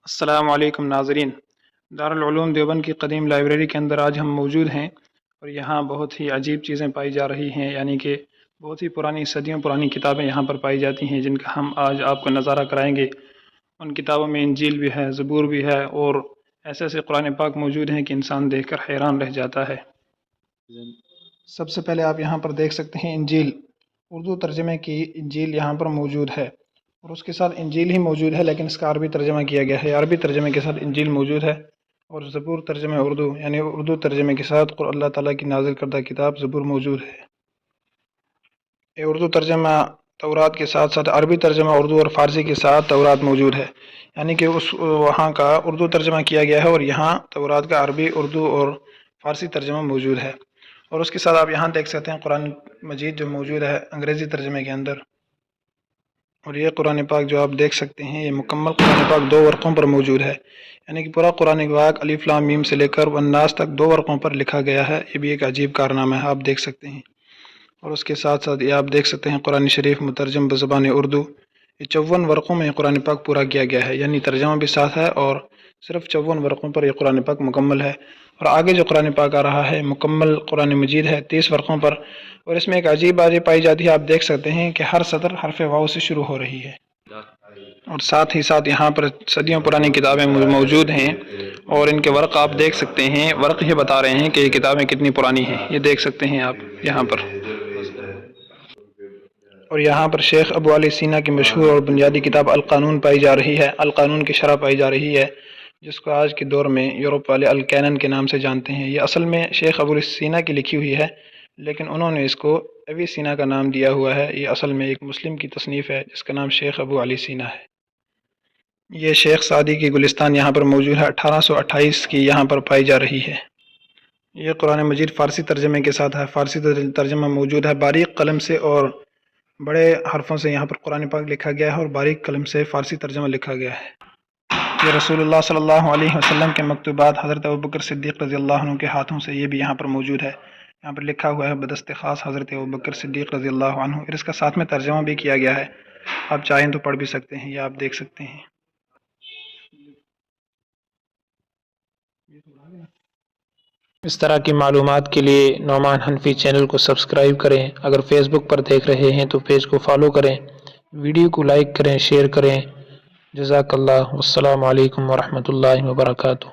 السلام علیکم ناظرین، دارالعلوم دیوبند کی قدیم لائبریری کے اندر آج ہم موجود ہیں اور یہاں بہت ہی عجیب چیزیں پائی جا رہی ہیں، یعنی کہ بہت ہی پرانی صدیوں پرانی کتابیں یہاں پر پائی جاتی ہیں جن کا ہم آج آپ کو نظارہ کرائیں گے۔ ان کتابوں میں انجیل بھی ہے، زبور بھی ہے اور ایسے ایسے قرآن پاک موجود ہیں کہ انسان دیکھ کر حیران رہ جاتا ہے۔ سب سے پہلے آپ یہاں پر دیکھ سکتے ہیں انجیل، اردو ترجمے کی انجیل یہاں پر موجود ہے، اور اس کے ساتھ انجیل ہی موجود ہے لیکن اس کا عربی ترجمہ کیا گیا ہے۔ عربی ترجمے کے ساتھ انجیل موجود ہے، اور زبور ترجمہ اردو یعنی اردو ترجمے کے ساتھ اللہ تعالیٰ کی نازل کردہ کتاب زبور موجود ہے۔ یہ اردو ترجمہ تورات کے ساتھ ساتھ عربی ترجمہ اردو اور فارسی کے ساتھ تورات موجود ہے، یعنی کہ اس وہاں کا اردو ترجمہ کیا گیا ہے اور یہاں تورات کا عربی، اردو اور فارسی ترجمہ موجود ہے۔ اور اس کے ساتھ آپ یہاں دیکھ سکتے ہیں قرآن مجید جو موجود ہے انگریزی ترجمے کے اندر، اور یہ قرآن پاک جو آپ دیکھ سکتے ہیں یہ مکمل قرآن پاک 2 ورقوں پر موجود ہے، یعنی کہ پورا قرآن پاک الف لام میم سے لے کر والناس تک 2 ورقوں پر لکھا گیا ہے۔ یہ بھی ایک عجیب کارنامہ ہے، آپ دیکھ سکتے ہیں۔ اور اس کے ساتھ ساتھ یہ آپ دیکھ سکتے ہیں قرآن شریف مترجم بزبان اردو، یہ 54 ورقوں میں قرآن پاک پورا کیا گیا ہے، یعنی ترجمہ بھی ساتھ ہے اور صرف 54 ورقوں پر یہ قرآن پاک مکمل ہے۔ اور آگے جو قرآن پاک آ رہا ہے مکمل قرآن مجید ہے 30 ورقوں پر، اور اس میں ایک عجیب بات پائی جاتی ہے، آپ دیکھ سکتے ہیں کہ ہر سطر حرف واو سے شروع ہو رہی ہے، اور ساتھ ہی ساتھ یہاں پر صدیوں پرانی کتابیں موجود ہیں، اور ان کے ورق آپ دیکھ سکتے ہیں، ورق یہ بتا رہے ہیں کہ یہ کتابیں کتنی پرانی ہیں، یہ دیکھ سکتے ہیں آپ یہاں پر۔ اور یہاں پر شیخ ابو علی سینا کی مشہور اور بنیادی کتاب القانون پائی جا رہی ہے، القانون کی شرح پائی جا رہی ہے، جس کو آج کے دور میں یورپ والے الکینن کے نام سے جانتے ہیں۔ یہ اصل میں شیخ ابو علی سینا کی لکھی ہوئی ہے، لیکن انہوں نے اس کو ابی سینا کا نام دیا ہوا ہے۔ یہ اصل میں ایک مسلم کی تصنیف ہے جس کا نام شیخ ابو علی سینا ہے۔ یہ شیخ سعدی کی گلستان یہاں پر موجود ہے، 1828 کی یہاں پر پائی جا رہی ہے۔ یہ قرآن مجید فارسی ترجمے کے ساتھ ہے، فارسی ترجمہ موجود ہے، باریک قلم سے اور بڑے حرفوں سے یہاں پر قرآن پاک لکھا گیا ہے، اور باریک قلم سے فارسی ترجمہ لکھا گیا ہے۔ یہ رسول اللہ صلی اللہ علیہ وسلم کے مکتوبات حضرت ابوبکر صدیق رضی اللہ عنہ کے ہاتھوں سے یہ بھی یہاں پر موجود ہے، یہاں پر لکھا ہوا ہے بدست خاص حضرت ابوبکر صدیق رضی اللہ عنہ، اور اس کا ساتھ میں ترجمہ بھی کیا گیا ہے، آپ چاہیں تو پڑھ بھی سکتے ہیں، یہ آپ دیکھ سکتے ہیں۔ اس طرح کی معلومات کے لیے نعمان حنفی چینل کو سبسکرائب کریں، اگر فیس بک پر دیکھ رہے ہیں تو پیج کو فالو کریں، ویڈیو کو لائک کریں، شیئر کریں۔ جزاک اللہ، والسلام علیکم ورحمۃ اللہ وبرکاتہ۔